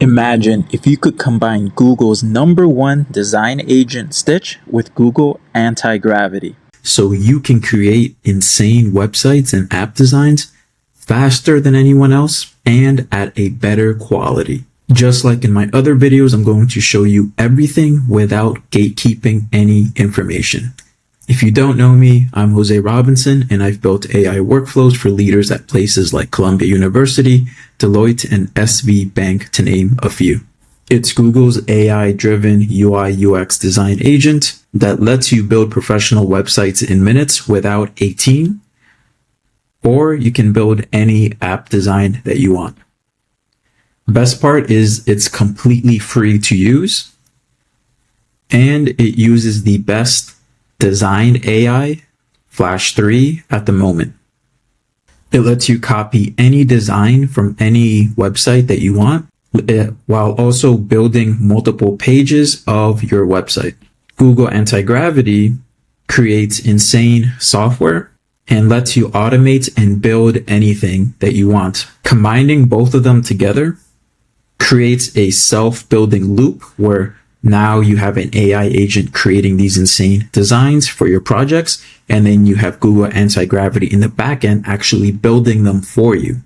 Imagine if you could combine Google's #1 design agent Stitch with Google Antigravity. So you can create insane websites and app designs faster than anyone else and at a better quality. Just like in my other videos, I'm going to show you everything without gatekeeping any information. If you don't know me, I'm Jose Robinson, and I've built AI workflows for leaders at places like Columbia University, Deloitte, and SV Bank, to name a few. It's Google's AI-driven UI/UX design agent that lets you build professional websites in minutes without a team, or you can build any app design that you want. Best part is it's completely free to use, and it uses the best designed AI, Flash 3, at the moment. It lets you copy any design from any website that you want, while also building multiple pages of your website. Google Antigravity creates insane software and lets you automate and build anything that you want. Combining both of them together creates a self-building loop where now you have an AI agent creating these insane designs for your projects, and then you have Google Antigravity in the backend actually building them for you,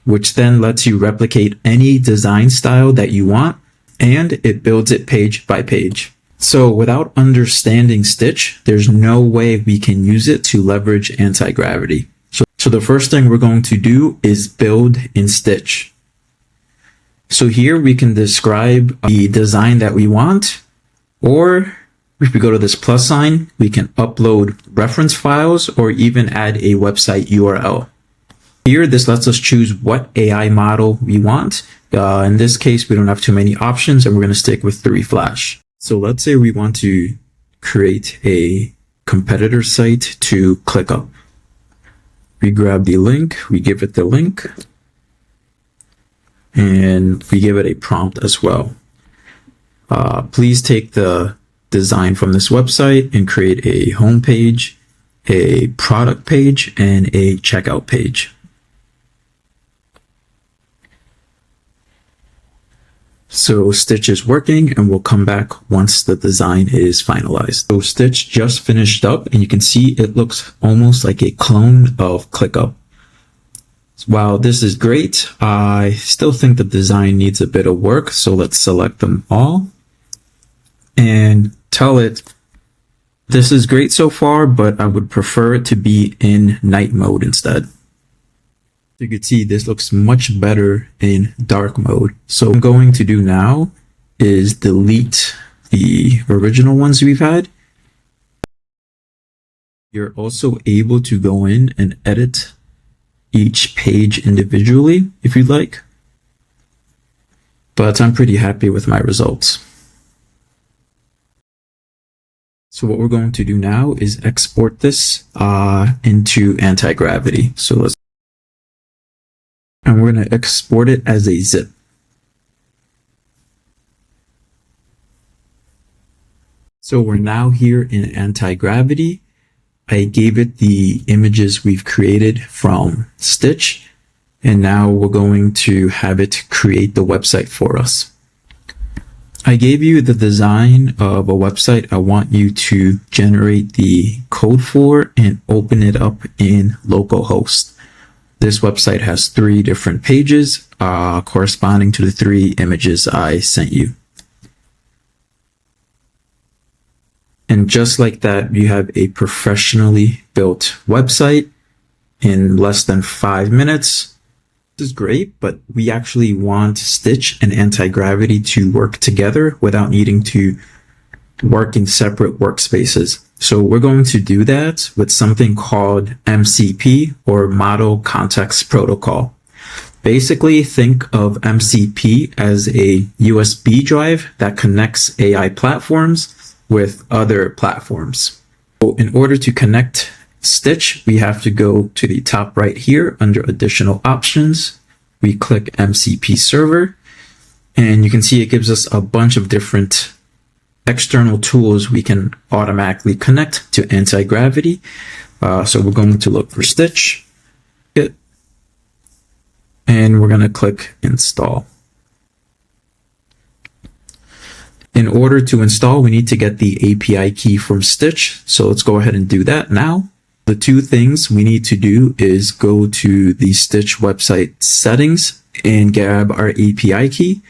which then lets you replicate any design style that you want, and it builds it page by page. So without understanding Stitch, there's no way we can use it to leverage Antigravity. So the first thing we're going to do is build in Stitch. So here we can describe the design that we want, or if we go to this plus sign, we can upload reference files or even add a website URL. Here, this lets us choose what AI model we want. In this case, we don't have too many options, and we're going to stick with 3 Flash. So let's say we want to create a competitor site to click up. We grab the link, we give it the link, and we give it a prompt as well. Please take the design from this website and create a home page, a product page, and a checkout page. So Stitch is working, and we'll come back once the design is finalized. So Stitch just finished up, and you can see it looks almost like a clone of ClickUp. While this is great, I still think the design needs a bit of work, so let's select them all and tell it, this is great so far, but I would prefer it to be in night mode instead. You can see this looks much better in dark mode. So what I'm going to do now is delete the original ones we've had. You're also able to go in and edit each page individually if you'd like, but I'm pretty happy with my results. So what we're going to do now is export this into Antigravity. And we're going to export it as a zip. So we're now here in Antigravity. I gave it the images we've created from Stitch, and now we're going to have it create the website for us. I gave you the design of a website I want you to generate the code for and open it up in localhost. This website has 3 different pages corresponding to the 3 images I sent you. And just like that, you have a professionally built website in less than 5 minutes. This is great, but we actually want Stitch and Antigravity to work together without needing to work in separate workspaces. So we're going to do that with something called MCP, or Model Context Protocol. Basically, think of MCP as a USB drive that connects AI platforms with other platforms. So in order to connect Stitch, we have to go to the top right here under additional options. We click MCP server, and you can see it gives us a bunch of different external tools we can automatically connect to Antigravity. So we're going to look for Stitch, and we're going to click install. In order to install, we need to get the API key from Stitch. So let's go ahead and do that now. The two things we need to do is go to the Stitch website settings and grab our API key.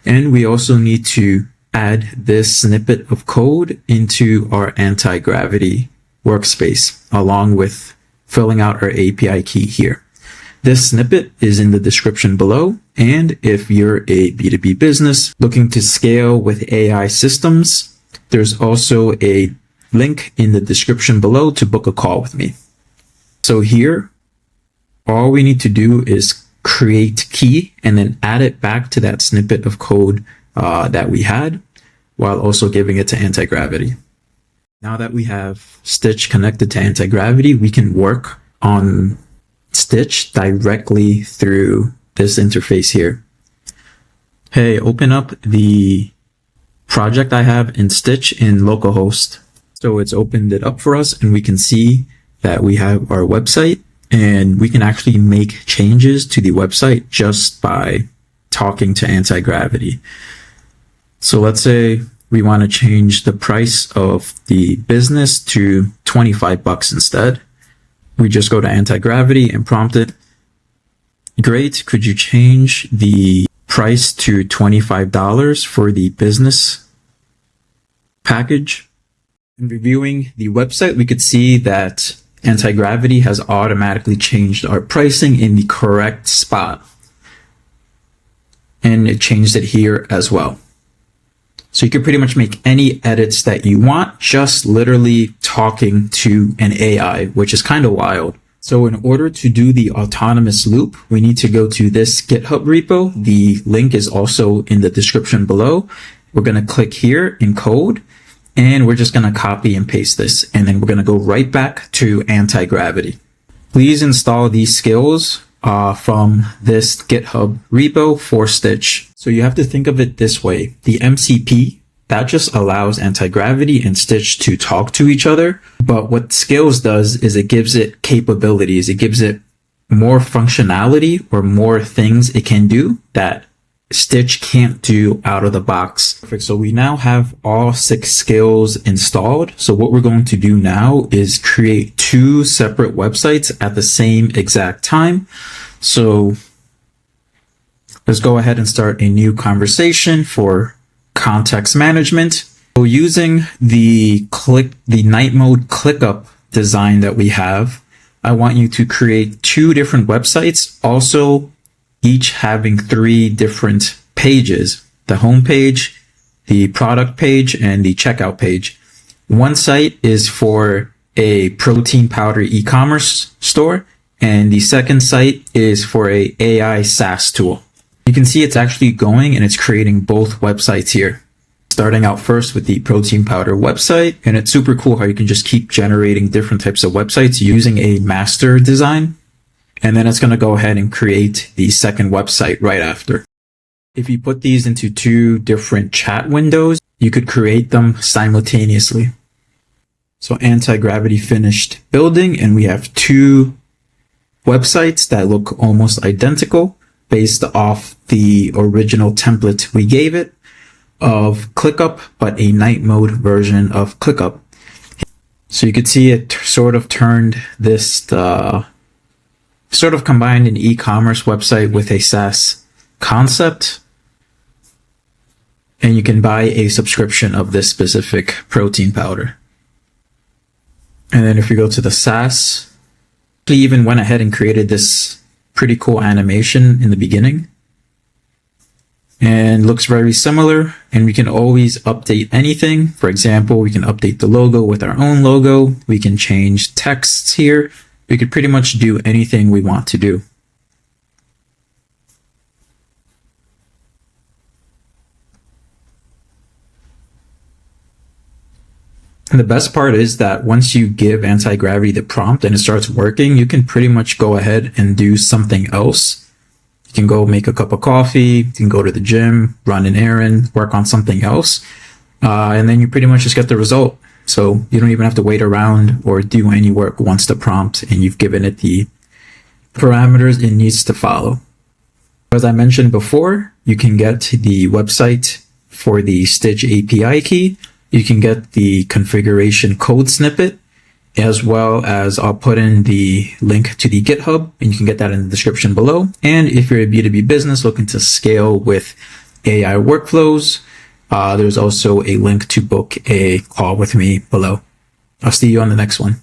And we also need to add this snippet of code into our Antigravity workspace, along with filling out our API key here. This snippet is in the description below. And if you're a B2B business looking to scale with AI systems, there's also a link in the description below to book a call with me. So here, all we need to do is create key and then add it back to that snippet of code that we had, while also giving it to Antigravity. Now that we have Stitch connected to Antigravity, we can work on Stitch directly through this interface here. Hey, open up the project I have in Stitch in localhost. So it's opened it up for us, and we can see that we have our website, and we can actually make changes to the website just by talking to Antigravity. So let's say we want to change the price of the business to $25 instead. We just go to Antigravity and prompt it. Great, could you change the price to $25 for the business package? In reviewing the website, we could see that Antigravity has automatically changed our pricing in the correct spot. And it changed it here as well. So you can pretty much make any edits that you want, just literally talking to an AI, which is kind of wild. So in order to do the autonomous loop, we need to go to this GitHub repo. The link is also in the description below. We're going to click here in code, and we're just going to copy and paste this. And then we're going to go right back to Antigravity. Please install these skills from this GitHub repo for Stitch. So you have to think of it this way. The MCP, that just allows Antigravity and Stitch to talk to each other. But what Skills does is it gives it capabilities. It gives it more functionality or more things it can do that Stitch can't do out of the box. Perfect. So we now have all 6 skills installed. So what we're going to do now is create 2 separate websites at the same exact time. So let's go ahead and start a new conversation for context management. So using the night mode ClickUp design that we have, I want you to create 2 different websites, also each having 3 different pages: the home page, the product page, and the checkout page. One site is for a protein powder e-commerce store, and the second site is for a AI SaaS tool. You can see it's actually going and it's creating both websites here. Starting out first with the protein powder website, and it's super cool how you can just keep generating different types of websites using a master design. And then it's going to go ahead and create the second website right after. If you put these into 2 different chat windows, you could create them simultaneously. So Antigravity finished building, and we have 2 websites that look almost identical based off the original template we gave it of ClickUp, but a night mode version of ClickUp. So you could see it sort of turned this sort of combined an e-commerce website with a SaaS concept. And you can buy a subscription of this specific protein powder. And then if you go to the SaaS, we even went ahead and created this pretty cool animation in the beginning. And looks very similar. And we can always update anything. For example, we can update the logo with our own logo. We can change texts here. We could pretty much do anything we want to do. And the best part is that once you give Antigravity the prompt and it starts working, you can pretty much go ahead and do something else. You can go make a cup of coffee, you can go to the gym, run an errand, work on something else. And then you pretty much just get the result. So you don't even have to wait around or do any work once the prompt and you've given it the parameters it needs to follow. As I mentioned before, you can get the website for the Stitch API key. You can get the configuration code snippet, as well as I'll put in the link to the GitHub, and you can get that in the description below. And if you're a B2B business looking to scale with AI workflows, there's also a link to book a call with me below. I'll see you on the next one.